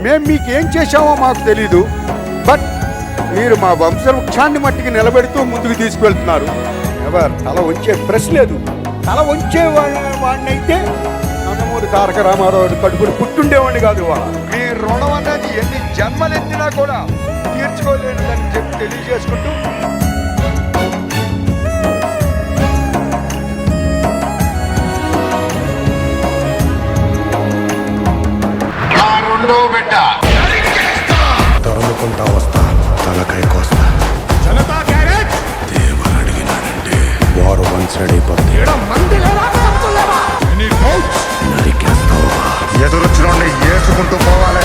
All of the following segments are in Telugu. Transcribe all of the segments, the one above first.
మేము మీకేం చేశామో మాకు తెలీదు, బట్ మీరు మా వంశవృక్షాన్ని మట్టికి నిలబెడుతూ ముందుకు తీసుకువెళ్తున్నారు. ఎవరు తల వంచే ప్రశ్న లేదు. తల వంచే వాడినైతే నందమూరి తారక రామారావు కడుపులు పుట్టుండేవాడిని కాదు. మీ రుణం అనేది ఎన్ని జన్మలెత్తినా కూడా తీర్చుకోలేదని చెప్పి తెలియజేసుకుంటూ తరుముకుంటా వస్తా, తలకాయ కోస్తా. జనతా గ్యారేజ్ దేవర్ అడిగినాడంటే వారు వంచడిపోతే నరికేస్తావా? ఎదురొచ్చిన ఏసుకుంటూ పోవాలి.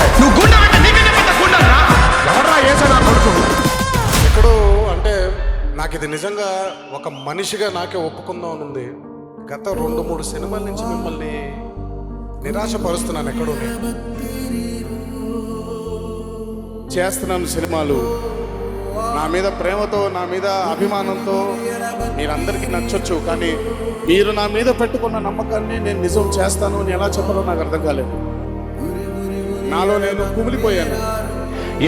ఎవరా ఏసా నా కొడుకు? ఎక్కడో అంటే నాకు ఇది నిజంగా ఒక మనిషిగా నాకే ఒప్పుకుందాం అని ఉంది. గత 2-3 సినిమాల నుంచి మిమ్మల్ని నిరాశపరుస్తున్నాను. ఎక్కడో చేస్తున్నాను సినిమాలు నా మీద ప్రేమతో, నా మీద అభిమానంతో మీరందరికీ నచ్చొచ్చు, కానీ మీరు నా మీద పెట్టుకున్న నమ్మకాన్ని నేను నిజం చేస్తాను అని ఎలా చెప్పాలో నాకు అర్థం కాలేదు. నాలో నేను కుమిలిపోయాను.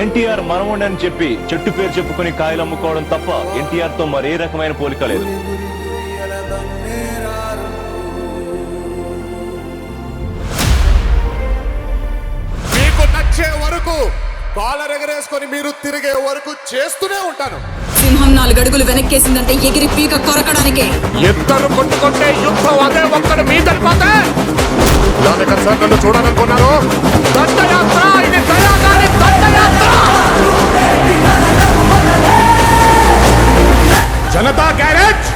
ఎన్టీఆర్ మనవుండి అని చెప్పి చెట్టు పేరు చెప్పుకొని కాయలు అమ్ముకోవడం తప్ప ఎన్టీఆర్ తో మరే రకమైన పోలిక లేదు. మీకు నచ్చే వరకు కాలర్ ఎగరేసుకొని మీరు తిరిగే వరకు చేస్తూనే ఉంటాను. సింహం 4 అడుగులు వెనక్కేసిందంటే ఎగిరి పీక కొరకడానికే. ఇద్దరు కొట్టుకుంటే యుద్ధం అదే ఒక్కడు మీదడిపోతే నన్ను చూడాలనుకున్నారు. దండయాత్ర, ఇది దయాగారి దండయాత్ర. జనతా గ్యారేజ్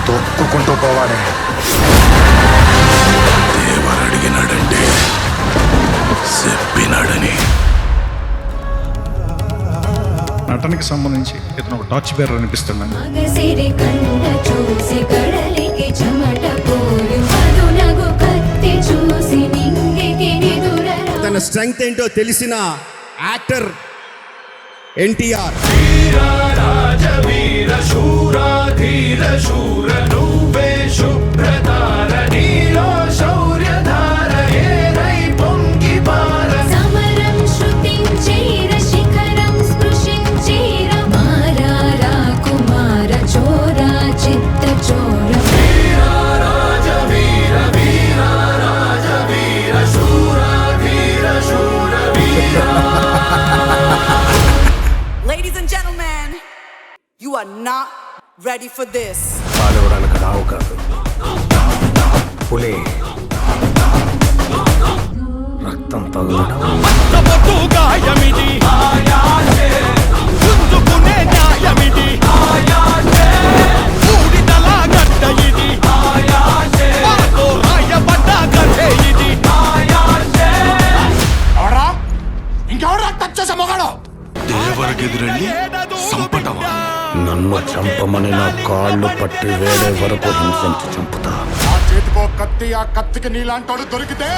తొక్కుకుంటూ పోవాలి. దేవర్ అడిగినాడంటే చెప్పినాడని. నటనకి సంబంధించి ఇతను ఒక టార్చ్ బేరర్ అనిపిస్తున్నాను. తన స్ట్రెంగ్త్ ఏంటో తెలిసిన actor NTR. Ladies and gentlemen, you are not ready for this. పాలవడానికి రావు కాదు, పులి. రక్తం తగులడం ఇంకెవరా టచ్ చేసే మొగాడు? దేవరకెదురెళ్ళి సంపటమా? నన్ను చంపమని నా కాళ్ళు పట్టి వేరే వరకు హింసించి చంపుతా. ఆ చేతికో కత్తి, ఆ కత్తికి నీలాంటోడు దొరికితే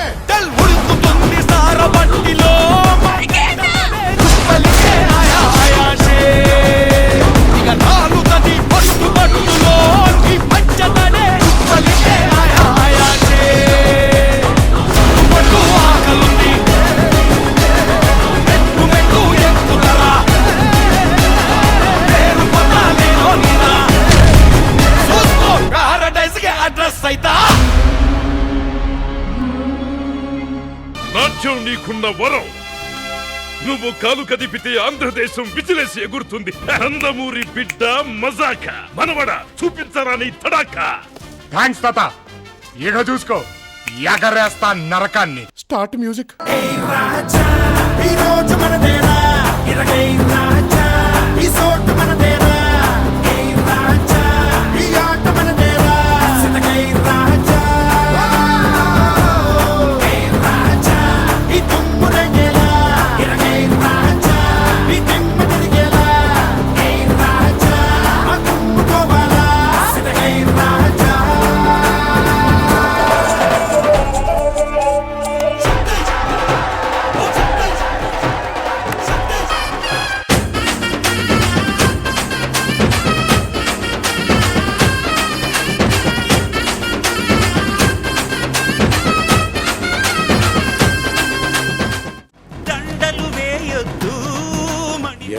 రాజ్యం నీకున్న వరం. నువ్వు కాలు కదిపితే ఆంధ్రదేశం విజిలేసి ఎగురుతుంది. నందమూరి బిడ్డ మజాక మనవడ చూపించరా నీ తడాక. థ్యాంక్స్ తాత. ఇక చూసుకో, ఎగరేస్తా నరకాన్ని. Start music.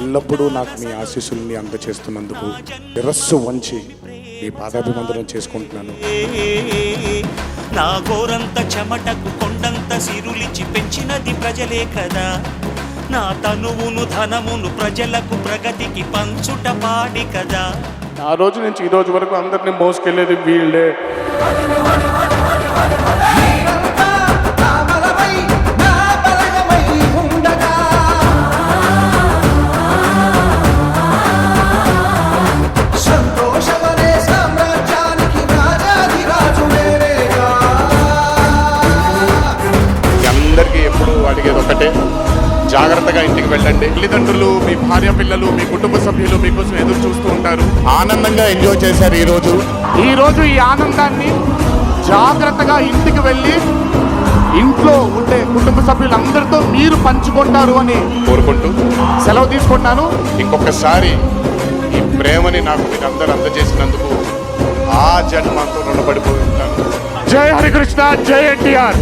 ఎల్లప్పుడూ నాకు మీ ఆశీస్సుల్ని అందచేస్తున్నందుకు శిరస్సు వంచి మీ పాదాభివందనం చేసుకుంటున్నాను. నా గోరంత చెమటకు కొండంత సిరులిచి పెంచినది ప్రజలే కదా. నా తనువును ధనమును ప్రజలకు ప్రగతికి పంచుట పాడి కదా. ఆ రోజు నుంచి ఈ రోజు వరకు అందరినీ మోసుకెళ్ళేది వీళ్ళే. అందరికీ ఎప్పుడు అడిగేది ఒకటే, జాగ్రత్తగా ఇంటికి వెళ్ళండి. తల్లిదండ్రులు, మీ భార్య పిల్లలు, మీ కుటుంబ సభ్యులు మీకోసం ఎదురు చూస్తూ ఉంటారు. ఆనందంగా ఎంజాయ్ చేశారు ఈ రోజు ఈ ఆనందాన్ని జాగ్రత్తగా ఇంటికి వెళ్ళి ఇంట్లో ఉండే కుటుంబ సభ్యులందరితో మీరు పంచుకుంటారు అని కోరుకుంటూ సెలవు తీసుకుంటున్నాను. ఇంకొకసారి ఈ ప్రేమని నాకు మీరందరూ అందజేసినందుకు ఆ జన్మంతో రుణపడిపోయి ఉంటాను. జై హరికృష్ణ, జై ఎన్టీఆర్.